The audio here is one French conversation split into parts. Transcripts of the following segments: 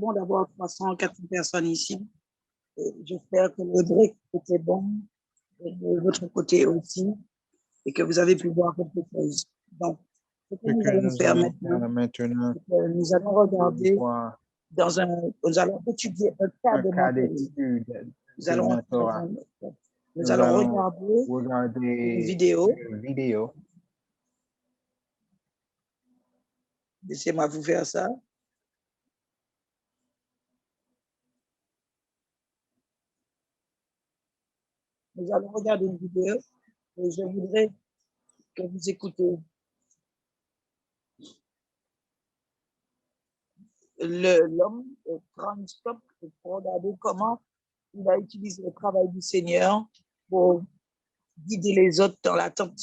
bon d'avoir 300, 400 personnes ici. J'espère que le break était bon, et de votre côté aussi, et que vous avez pu voir quelque chose. Donc, ce que nous allons faire maintenant, c'est que nous allons regarder nous allons étudier un cas de mentoring. Nous allons regarder une vidéo. Laissez-moi vous faire ça. Nous allons regarder une vidéo et je voudrais que vous écoutez l'homme Frank pour regarder comment il a utilisé le travail du Seigneur pour guider les autres dans l'attente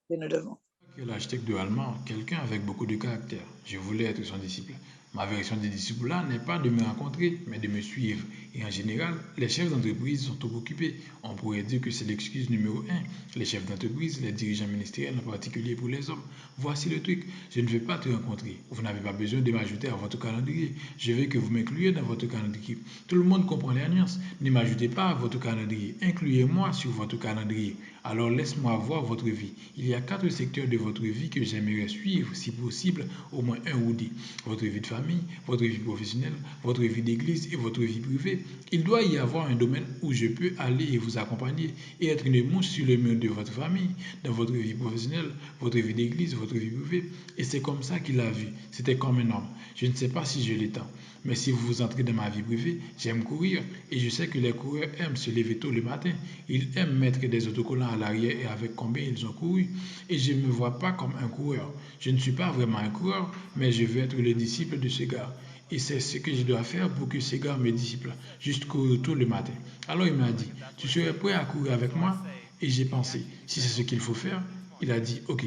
que nous devons. L'architecte de Allemand, quelqu'un avec beaucoup de caractère. Je voulais être son disciple. Ma version des disciples-là n'est pas de me rencontrer, mais de me suivre. Et en général, les chefs d'entreprise sont trop occupés. On pourrait dire que c'est l'excuse numéro un. Les chefs d'entreprise, les dirigeants ministériels, en particulier pour les hommes. Voici le truc. Je ne veux pas te rencontrer. Vous n'avez pas besoin de m'ajouter à votre calendrier. Je veux que vous m'incluiez dans votre calendrier. Tout le monde comprend les nuances. Ne m'ajoutez pas à votre calendrier. Incluez-moi sur votre calendrier. Alors laisse-moi voir votre vie. Il y a 4 secteurs de votre vie que j'aimerais suivre, si possible, au moins un ou deux. Votre vie de famille, votre vie professionnelle, votre vie d'église et votre vie privée. Il doit y avoir un domaine où je peux aller et vous accompagner et être une mouche sur le mur de votre famille, dans votre vie professionnelle, votre vie d'église, votre vie privée. Et c'est comme ça qu'il a vu. C'était comme un homme. Je ne sais pas si je l'ai tant. Mais si vous entrez dans ma vie privée, j'aime courir et je sais que les coureurs aiment se lever tôt le matin. Ils aiment mettre des autocollants à l'arrière et avec combien ils ont couru. Et je ne me vois pas comme un coureur. Je ne suis pas vraiment un coureur, mais je veux être le disciple de ce gars. Et c'est ce que je dois faire pour que ce gars me disciple, juste courir tôt le matin. Alors il m'a dit, tu serais prêt à courir avec moi? Et j'ai pensé, si c'est ce qu'il faut faire, il a dit, ok.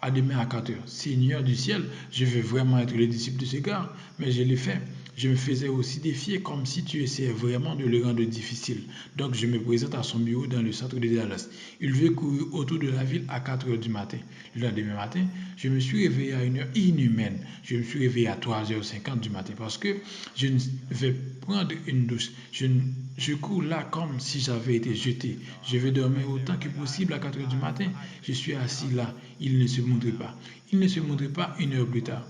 À demain à 4 heures. Seigneur du ciel, je veux vraiment être le disciple de ce gars, mais je l'ai fait. Je me faisais aussi défier comme si tu essayais vraiment de le rendre difficile. Donc je me présente à son bureau dans le centre de Dallas. Il veut courir autour de la ville à 4 heures du matin. Le lendemain matin, je me suis réveillé à une heure inhumaine. Je me suis réveillé à 3h50 du matin parce que je vais prendre une douche. Je cours là comme si j'avais été jeté. Je vais dormir autant que possible à 4 heures du matin. Je suis assis là. Il ne se montre pas. Il ne se montre pas une heure plus tard.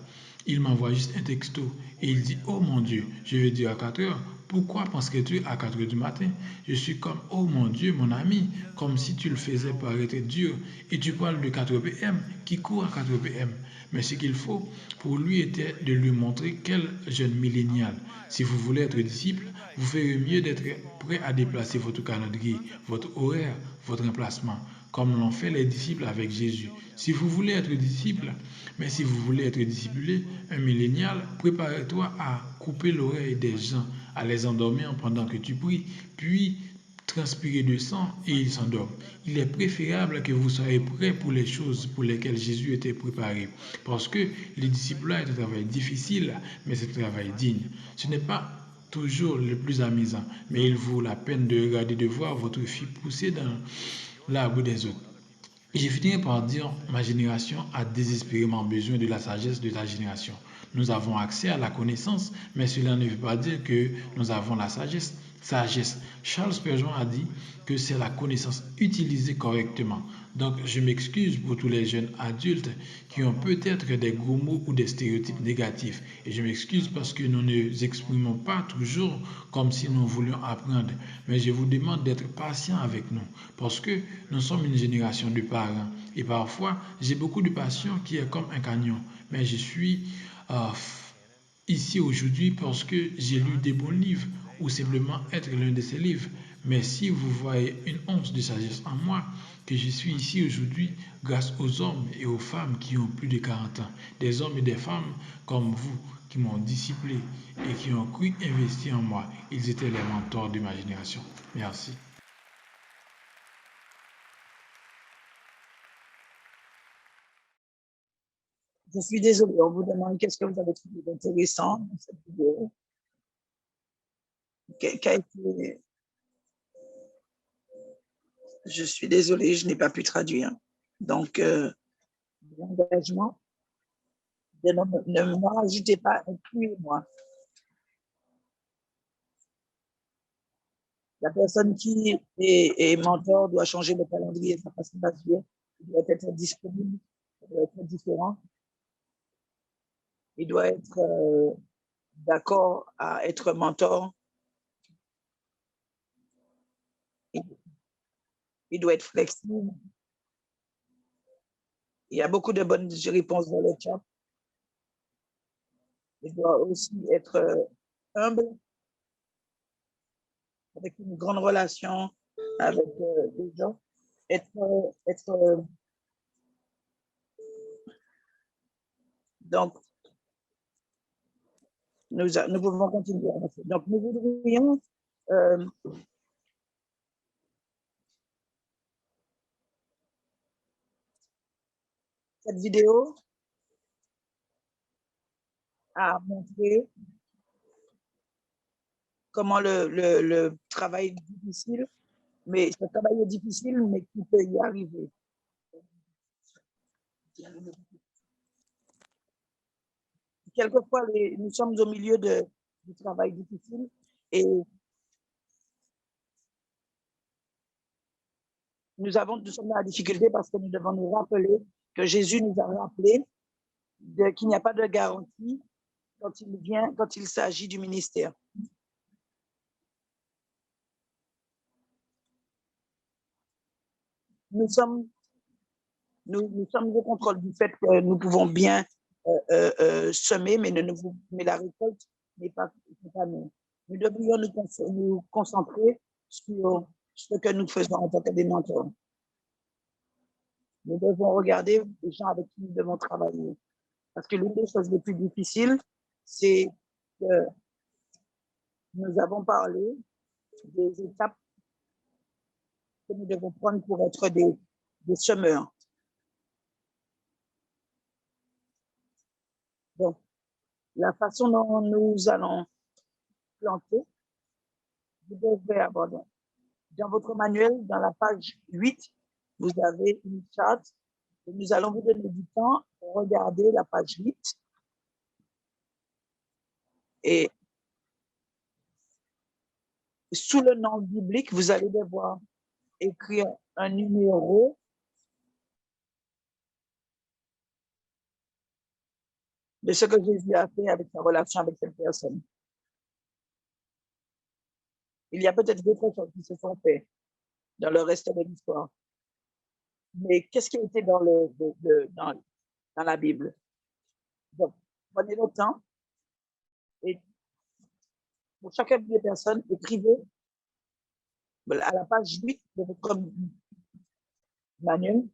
Il m'envoie juste un texto et il dit, oh mon Dieu, je vais dire à 4 heures. Pourquoi penserais-tu à 4 heures du matin? Je suis comme, oh mon Dieu, mon ami, comme si tu le faisais paraître dur. Et tu parles de 4 PM, qui court à 4 PM. Mais ce qu'il faut pour lui était de lui montrer quel jeune millénial. Si vous voulez être disciple, vous ferez mieux d'être prêt à déplacer votre calendrier, votre horaire, votre emplacement, comme l'ont fait les disciples avec Jésus. Si vous voulez être disciple, mais si vous voulez être discipulé, un millénial, prépare-toi à couper l'oreille des gens, à les endormir pendant que tu pries, puis transpirer de sang et ils s'endorment. Il est préférable que vous soyez prêts pour les choses pour lesquelles Jésus était préparé. Parce que les disciples est un travail difficile, mais c'est un travail digne. Ce n'est pas toujours le plus amusant, mais il vaut la peine de regarder, de voir votre fille pousser dans l'arbre des autres. Je finirai par dire, ma génération a désespérément besoin de la sagesse de ta génération. Nous avons accès à la connaissance, mais cela ne veut pas dire que nous avons la sagesse. Sagesse. Charles Spurgeon a dit que c'est la connaissance utilisée correctement. Donc, je m'excuse pour tous les jeunes adultes qui ont peut-être des gros mots ou des stéréotypes négatifs. Et je m'excuse parce que nous ne nous exprimons pas toujours comme si nous voulions apprendre. Mais je vous demande d'être patient avec nous parce que nous sommes une génération de parents. Et parfois, j'ai beaucoup de passion qui est comme un camion. Mais je suis ici aujourd'hui parce que j'ai lu des bons livres ou simplement être l'un de ces livres. Mais si vous voyez une once de sagesse en moi, que je suis ici aujourd'hui grâce aux hommes et aux femmes qui ont plus de 40 ans, des hommes et des femmes comme vous qui m'ont disciplé et qui ont cru investir en moi. Ils étaient les mentors de ma génération. Merci. Je suis désolée, on vous demande qu'est-ce que vous avez trouvé d'intéressant dans cette vidéo. Je suis désolée, je n'ai pas pu traduire. Donc, l'engagement, ne me rajoutez pas, incluez-moi. La personne qui est mentor doit changer le calendrier de sa façon d'agir. Il doit être disponible, il doit être différent. Il doit être d'accord à être mentor. Il doit être flexible. Il y a beaucoup de bonnes réponses dans le chat. Il doit aussi être humble, avec une grande relation avec les gens. Donc, nous pouvons continuer. Donc, nous voudrions cette vidéo a montré comment le travail est difficile, mais ce travail est difficile, mais qui peut y arriver. Quelquefois, nous sommes au milieu du travail difficile et nous sommes dans la difficulté parce que nous devons nous rappeler que Jésus nous a rappelé qu'il n'y a pas de garantie quand il s'agit du ministère. Nous sommes au contrôle du fait que nous pouvons bien semer, mais la récolte n'est pas nous. Nous devrions nous concentrer sur ce que nous faisons en tant que des mentors. Nous devons regarder les gens avec qui nous devons travailler. Parce que l'une des choses les plus difficiles, c'est que nous avons parlé des étapes que nous devons prendre pour être des semeurs. Donc, la façon dont nous allons planter, vous devrez abandonner. Dans votre manuel, dans la page 8, vous avez une charte. Et nous allons vous donner du temps pour regarder la page 8. Et sous le nom biblique, vous allez devoir écrire un numéro de ce que Jésus a fait avec sa relation avec cette personne. Il y a peut-être d'autres choses qui se sont faites dans le reste de l'histoire. Mais qu'est-ce qui a été dans la Bible? Donc, prenez le temps et pour chacune des personnes, écrivez à la page 8 de votre manuel.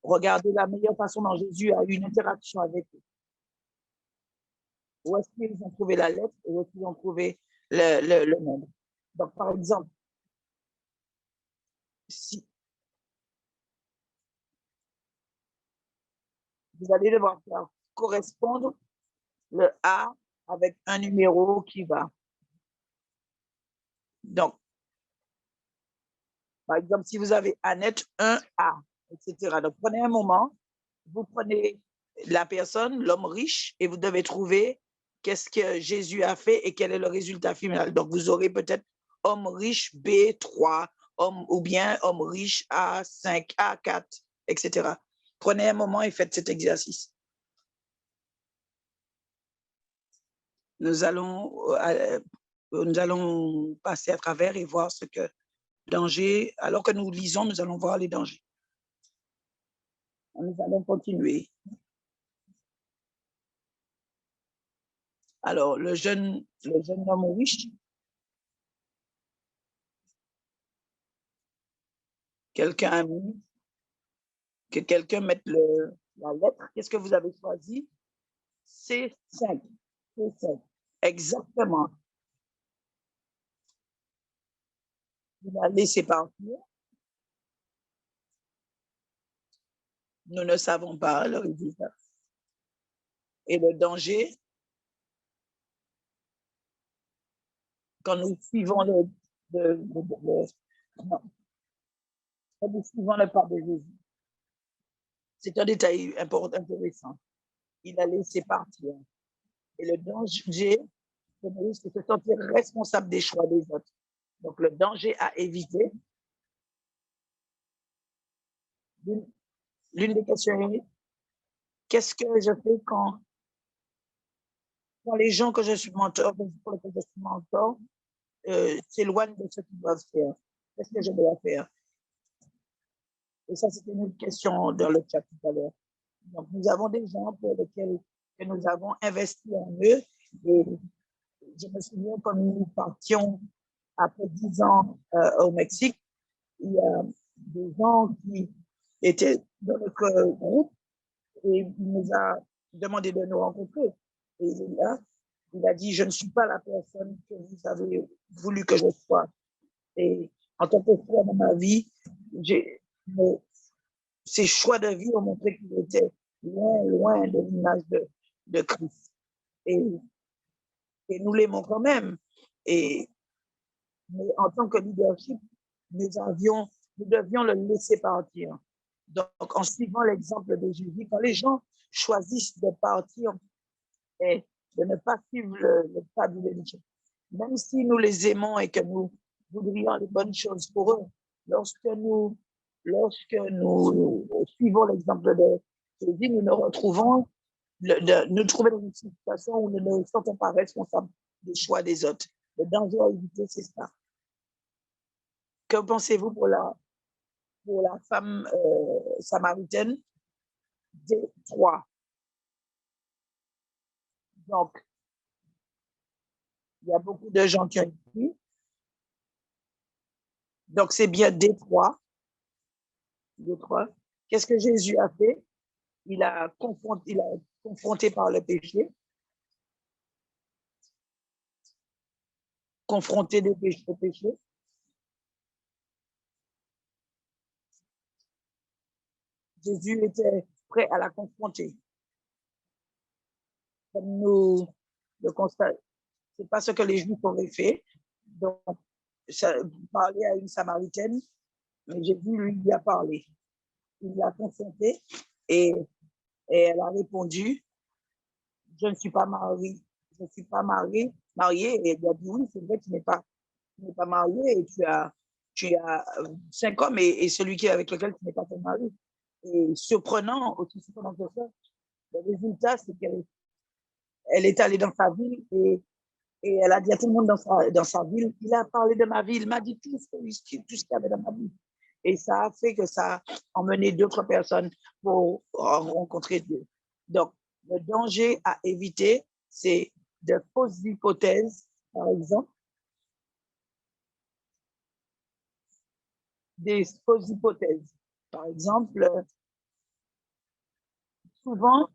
Regardez la meilleure façon dont Jésus a eu une interaction avec eux. Où est-ce qu'ils ont trouvé la lettre et où est-ce qu'ils ont trouvé le nombre. Donc, par exemple, si vous allez devoir faire correspondre le A avec un numéro qui va. Donc, par exemple, si vous avez Annette 1A, etc. Donc, prenez un moment, vous prenez la personne, l'homme riche, et vous devez trouver qu'est-ce que Jésus a fait et quel est le résultat final. Donc, vous aurez peut-être homme riche B3, ou bien homme riche A5, A4, etc. Prenez un moment et faites cet exercice. Nous allons passer à travers et voir ce que danger, alors que nous lisons, nous allons voir les dangers. Nous allons continuer. Alors, le jeune homme riche, quelqu'un a mis, que quelqu'un mette la lettre. Qu'est-ce que vous avez choisi? C5. C5. Exactement. Il a laissé partir. Nous ne savons pas le résultat. Et le danger, quand nous suivons quand nous suivons le pas de Jésus, c'est un détail important, intéressant. Il a laissé partir. Et le danger, risque de se sentir responsable des choix des autres. Donc, le danger à éviter. L'une des questions est, qu'est-ce que je fais quand les gens que je suis mentor, pour lesquels je suis mentor, s'éloignent de ce qu'ils doivent faire? Qu'est-ce que je dois faire? Et ça, c'était une question dans le chat tout à l'heure. Donc, nous avons des gens pour lesquels que nous avons investi en eux. Et je me souviens quand nous partions après 10 ans au Mexique, il y a des gens qui étaient dans notre groupe et il nous a demandé de nous rencontrer. Et là, il a dit, je ne suis pas la personne que vous avez voulu que je sois. Et en tant que frère dans ma vie, ces choix de vie ont montré qu'il était loin, loin de l'image de Christ. Et nous l'aimons quand même. Mais en tant que leadership, nous devions le laisser partir. Donc, en suivant l'exemple de Jésus, quand les gens choisissent de partir et de ne pas suivre le pas de l'évangile, même si nous les aimons et que nous voudrions les bonnes choses pour eux, lorsque nous suivons l'exemple de Jésus, nous nous retrouvons, nous trouvons dans une situation où nous ne nous sentons pas responsables des choix des autres. Le danger à éviter, c'est ça. Que pensez-vous pour la femme samaritaine D3? Donc, il y a beaucoup de gens qui ont écrit. Donc, c'est bien D3. Qu'est-ce que Jésus a fait? Il a confronté par le péché. Confronté au péché. Jésus était prêt à la confronter. Comme nous le constatons, ce n'est pas ce que les Juifs auraient fait. Donc, parler à une Samaritaine, mais Jésus lui a parlé. Il l'a confrontée et elle a répondu, je ne suis pas mariée. Je ne suis pas mariée. Et elle a dit, oui, c'est vrai, tu n'es pas mariée et tu as 5 hommes et celui avec lequel tu n'es pas ton mari. Et surprenant, aussi surprenant que ça, le résultat, c'est qu'elle est allée dans sa ville et elle a dit à tout le monde dans sa ville, il a parlé de ma vie, il m'a dit tout ce qu'il y avait dans ma vie. Et ça a fait que ça a emmené d'autres personnes pour rencontrer Dieu. Donc, le danger à éviter, c'est de fausses hypothèses, par exemple. Des fausses hypothèses. Par exemple, souvent,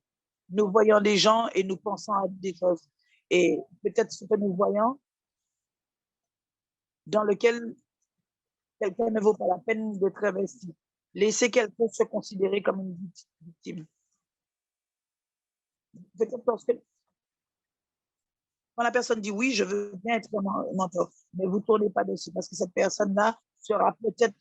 nous voyons des gens et nous pensons à des choses. Et peut-être ce que nous voyons, dans lequel quelqu'un ne vaut pas la peine d'être investi. Laissez quelqu'un se considérer comme une victime. Peut-être parce que quand la personne dit oui, je veux bien être mentor, mais vous ne tournez pas dessus parce que cette personne-là sera peut-être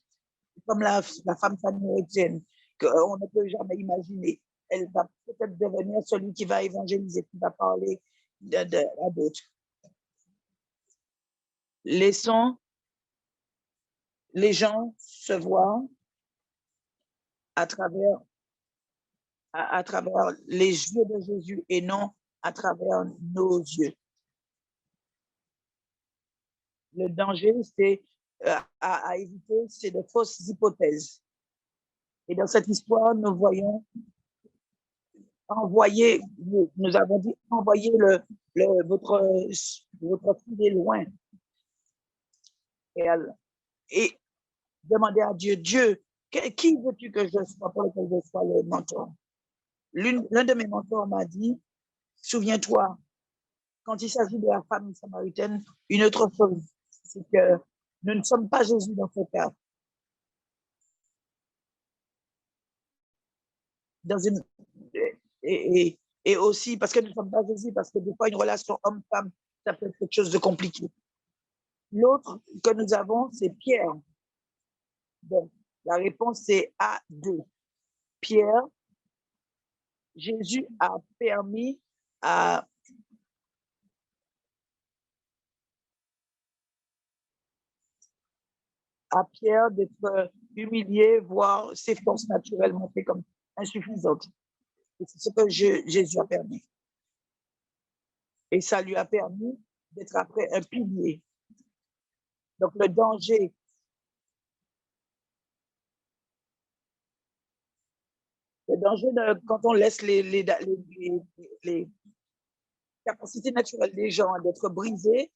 comme la femme samaritaine qu'on ne peut jamais imaginer. Elle va peut-être devenir celui qui va évangéliser, qui va parler à d'autres. Laissons les gens se voir à travers les yeux de Jésus et non à travers nos yeux. Le danger, c'est à éviter, c'est de fausses hypothèses. Et dans cette histoire, nous voyons envoyer, nous avons dit envoyer votre fille loin. Et demander à Dieu, qui veux-tu que je sois pour lequel je sois le mentor? L'un de mes mentors m'a dit, souviens-toi, quand il s'agit de la femme samaritaine, une autre chose, c'est que nous ne sommes pas Jésus dans ce cas. Et aussi, parce que nous ne sommes pas Jésus, parce que des fois, une relation homme-femme, ça peut être quelque chose de compliqué. L'autre que nous avons, c'est Pierre. Donc, la réponse, c'est A2. Pierre, Jésus a permis à à Pierre d'être humilié, voire ses forces naturelles montrées comme insuffisantes. Et c'est ce que Jésus a permis. Et ça lui a permis d'être après un pilier. Donc le danger, quand on laisse les capacités naturelles des gens d'être brisées,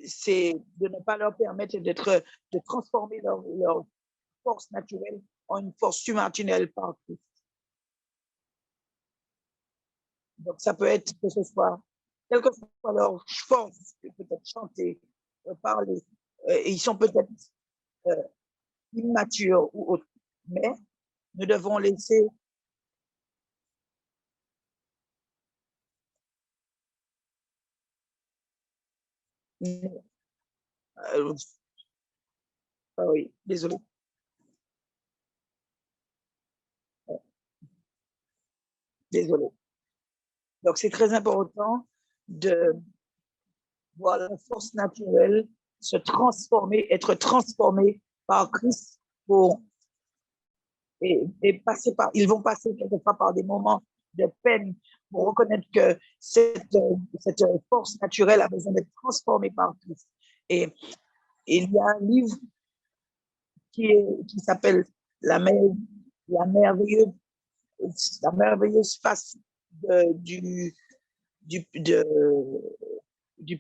c'est de ne pas leur permettre de transformer leur force naturelle en une force surnaturelle par Christ. Donc, ça peut être que ce soit, quelle que soit leur force, peut-être chanter, parler, ils sont peut-être immatures ou autres, mais nous devons laisser oui, désolé. Désolé. Donc, c'est très important de voir la force naturelle se transformer, être transformée par Christ et passer par, ils vont passer quelquefois par des moments de peine pour reconnaître que cette force naturelle a besoin d'être transformée par Christ. Et il y a un livre qui s'appelle la merveilleuse face du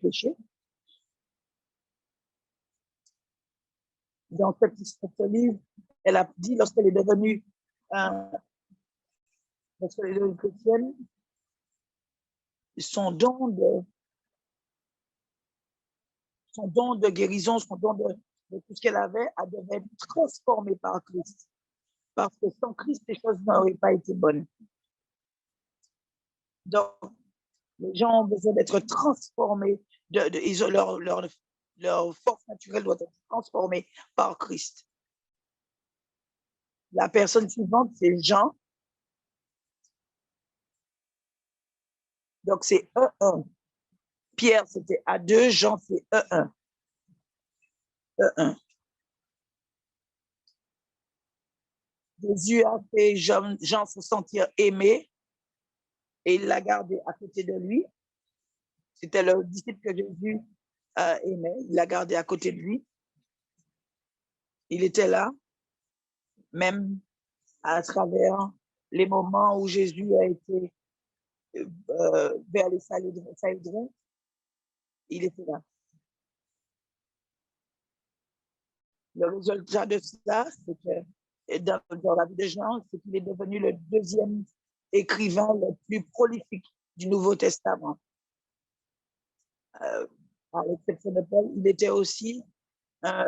péché. Dans ce livre, elle a dit, lorsqu'elle est devenue chrétienne, son don de guérison, son don de tout ce qu'elle avait, elle devait être transformée par Christ. Parce que sans Christ, les choses n'auraient pas été bonnes. Donc, les gens ont besoin d'être transformés, leur force naturelle doit être transformée par Christ. La personne suivante, c'est Jean. Donc, c'est E1. Pierre, c'était A2, Jean, c'est E1. E1. Jésus a fait Jean se sentir aimé et il l'a gardé à côté de lui. C'était le disciple que Jésus aimait. Il l'a gardé à côté de lui. Il était là, même à travers les moments où Jésus a été vers les Sahédrins, il était là. Le résultat de ça, c'est que dans la vie de Jean, c'est qu'il est devenu le deuxième écrivain le plus prolifique du Nouveau Testament. À l'exception de Paul, il était aussi un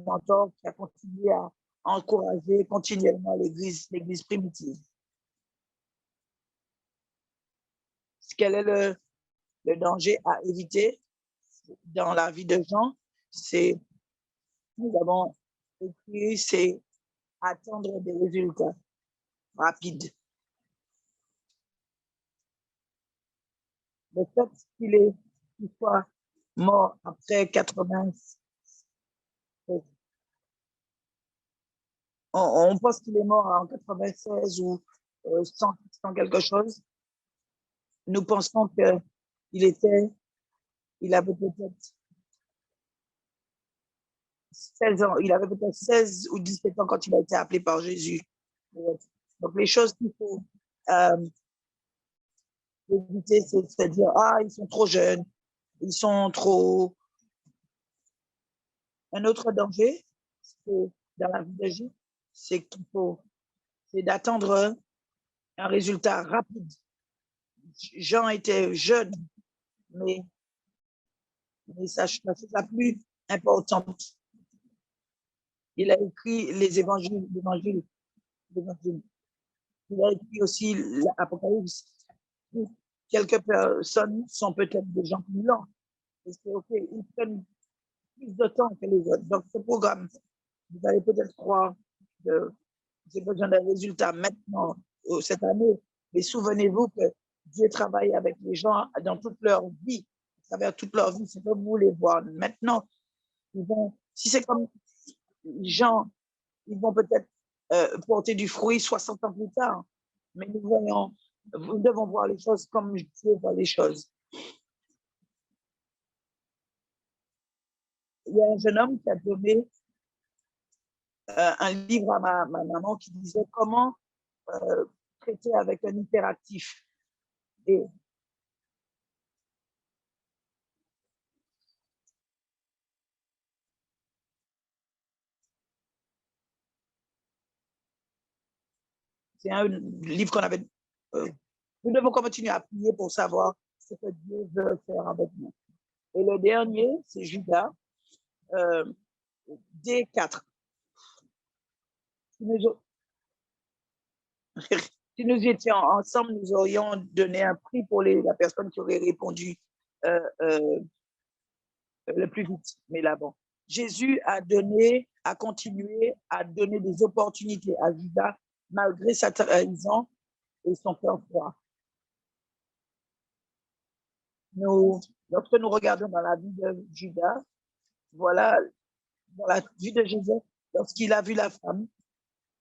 mentor qui a continué à encourager continuellement l'Église primitive. Quel est le danger à éviter dans la vie de Jean? C'est, nous avons écrit, c'est attendre des résultats rapides. Le fait qu'il soit mort après 80, on pense qu'il est mort en 96 ou 100 quelque chose. Nous pensons qu'il avait peut-être 16 ans, il avait peut-être 16 ou 17 ans quand il a été appelé par Jésus. Donc, les choses qu'il faut éviter, c'est de dire, ah, ils sont trop jeunes, ils sont trop... Un autre danger, dans la vie de Jésus, c'est qu'il faut, c'est d'attendre un résultat rapide. Jean était jeune, mais ça, c'est la plus importante. Il a écrit les évangiles. Il a écrit aussi l'Apocalypse. Quelques personnes sont peut-être des gens plus lents. Et c'est OK, ils prennent plus de temps que les autres. Donc, ce programme, vous allez peut-être croire que j'ai besoin d'un résultat maintenant, cette année. Mais souvenez-vous que Dieu travaille avec les gens dans toute leur vie, à travers toute leur vie. C'est comme vous voulez voir maintenant. Si c'est comme Jean, ils vont peut-être porter du fruit 60 ans plus tard. Mais nous devons voir les choses comme Dieu voit les choses. Il y a un jeune homme qui a donné un livre à ma maman qui disait comment traiter avec un hyperactif. Et c'est un livre qu'on avait. Nous devons continuer à prier pour savoir ce que Dieu veut faire avec nous. Et le dernier, c'est Judas, D4. Si nous étions ensemble, nous aurions donné un prix pour la personne qui aurait répondu le plus vite. Mais là, bon. Jésus a continué à donner des opportunités à Judas malgré sa trahison et son cœur froid. Lorsque nous regardons dans la vie de Judas, voilà, dans la vie de Jésus, lorsqu'il a vu la femme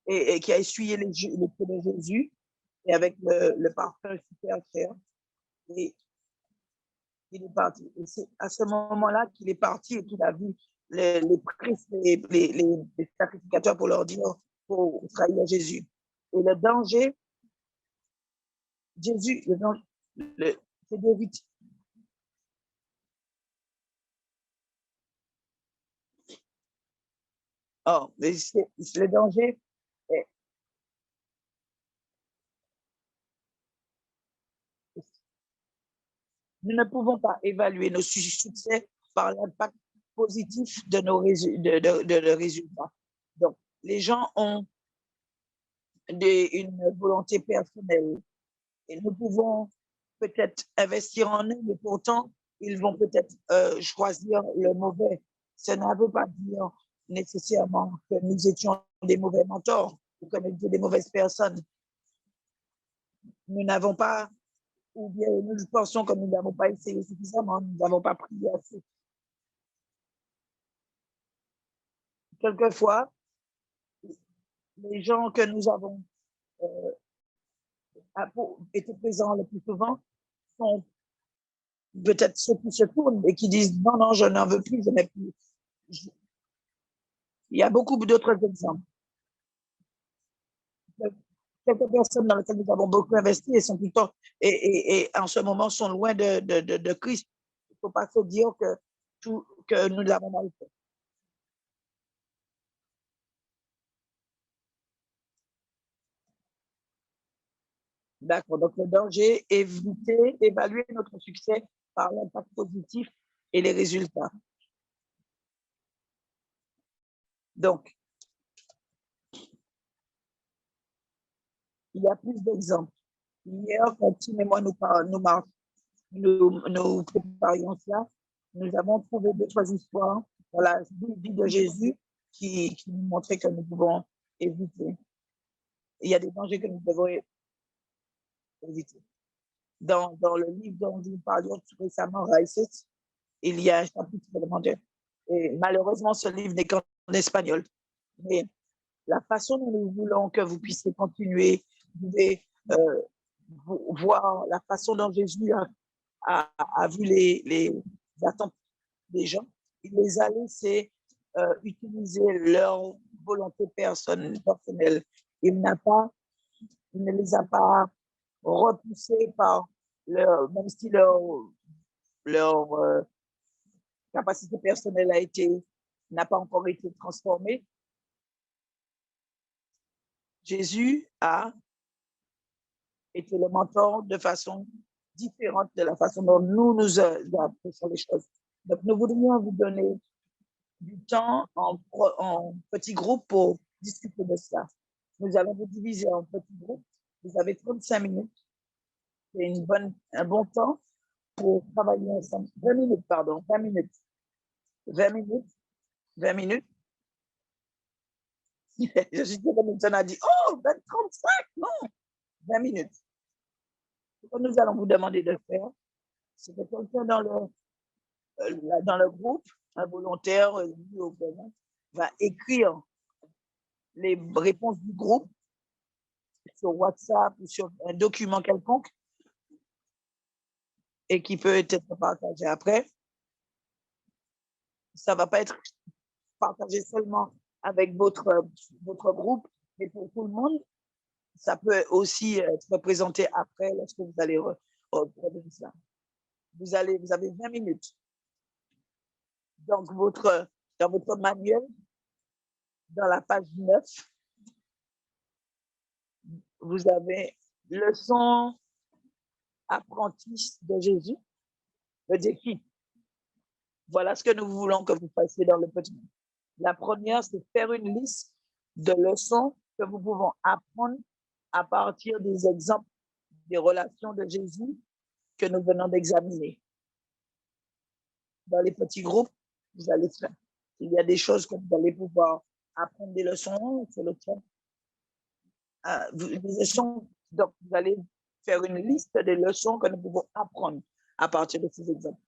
et qui a essuyé les pieds de Jésus, et avec le parfum super cher, et il est parti. Et c'est à ce moment-là qu'il est parti et qu'il a vu les prêtres, les sacrificateurs pour leur dire, pour trahir Jésus. Et le danger, Jésus, c'est David. Oh, mais le danger, nous ne pouvons pas évaluer nos succès par l'impact positif de nos résultats. Donc, les gens ont une volonté personnelle et nous pouvons peut-être investir en eux, mais pourtant, ils vont peut-être choisir le mauvais. Ça ne veut pas dire nécessairement que nous étions des mauvais mentors ou que nous étions des mauvaises personnes. Nous n'avons pas, ou bien nous pensons que nous n'avons pas essayé suffisamment, nous n'avons pas prié assez. Quelquefois, les gens que nous avons été présents le plus souvent sont peut-être ceux qui se tournent et qui disent non, non, je n'en veux plus, je n'ai plus. Il y a beaucoup d'autres exemples. Quelques personnes dans lesquelles nous avons beaucoup investi et sont plutôt, et en ce moment sont loin de Christ. Il ne faut pas se dire que nous l'avons mal fait. D'accord. Donc, le danger, éviter, évaluer notre succès par l'impact positif et les résultats. Donc, il y a plus d'exemples. Hier, quand Tim et moi nous préparions cela, nous avons trouvé d'autres histoires dans la vie de Jésus qui nous montraient que nous pouvons éviter. Il y a des dangers que nous devons éviter. Dans le livre dont nous parlions récemment, Raïs, il y a un chapitre demandé. Et malheureusement, ce livre n'est qu'en espagnol. Mais la façon dont nous voulons que vous puissiez continuer, vous pouvez voir la façon dont Jésus a vu les attentes des gens. Il les a laissés utiliser leur volonté personnelle. Il ne les a pas repoussés par même si leur capacité personnelle n'a pas encore été transformée. Jésus a été le mentor de façon différente de la façon dont nous apprécions les choses. Donc, nous voudrions vous donner du temps en petits groupes pour discuter de ça. Nous allons vous diviser en petits groupes. Vous avez 35 minutes. C'est un bon temps pour travailler ensemble. 20 minutes, pardon, 20 minutes. 20 minutes. 20 minutes. Je suis sûre que Milton a dit, oh, 35, non, 20 minutes. Ce que nous allons vous demander de faire, c'est que quelqu'un dans le groupe un volontaire va écrire les réponses du groupe sur WhatsApp ou sur un document quelconque et qui peut être partagé après. Ça ne va pas être partagé seulement avec votre groupe, mais pour tout le monde. Ça peut aussi être présenté après lorsque vous allez regarder ça. Vous avez 20 minutes. Donc, dans votre manuel, dans la page 9, vous avez leçon apprenti de Jésus, le défi. Voilà ce que nous voulons que vous fassiez dans le petit. La première, c'est faire une liste de leçons que vous pouvons apprendre à partir des exemples des relations de Jésus que nous venons d'examiner. Dans les petits groupes, vous allez faire. Il y a des choses que vous allez pouvoir apprendre des leçons sur le chat. Donc, vous allez faire une liste des leçons que nous pouvons apprendre à partir de ces exemples.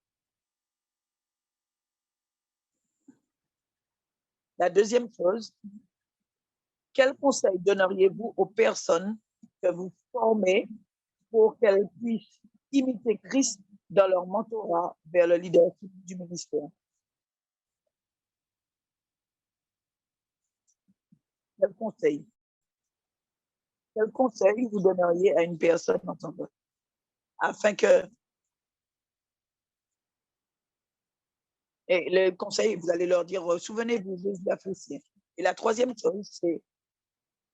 La deuxième chose, quel conseil donneriez-vous aux personnes que vous formez pour qu'elles puissent imiter Christ dans leur mentorat vers le leadership du ministère? Quel conseil vous donneriez à une personne dans son cas, afin que... Et le conseil, vous allez leur dire, souvenez-vous, Jésus a fait ci. Et la troisième chose,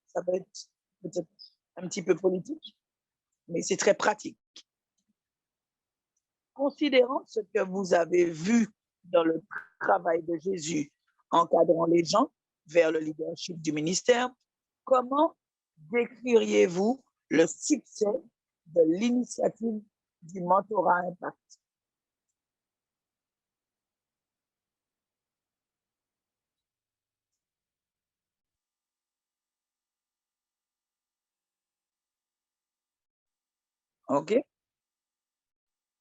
ça va être peut-être un petit peu politique, mais c'est très pratique. Considérant ce que vous avez vu dans le travail de Jésus, encadrant les gens vers le leadership du ministère, comment décririez-vous le succès de l'initiative du mentorat impact? OK?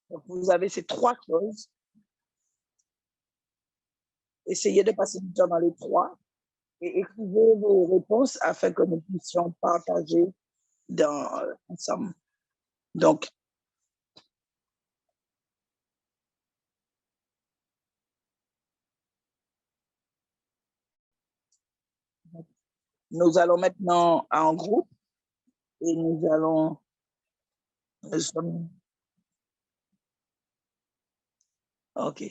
Donc, vous avez ces trois choses. Essayez de passer du temps dans les trois et écrivez vos réponses afin que nous puissions partager ensemble. Donc, nous allons maintenant en groupe et nous allons... OK.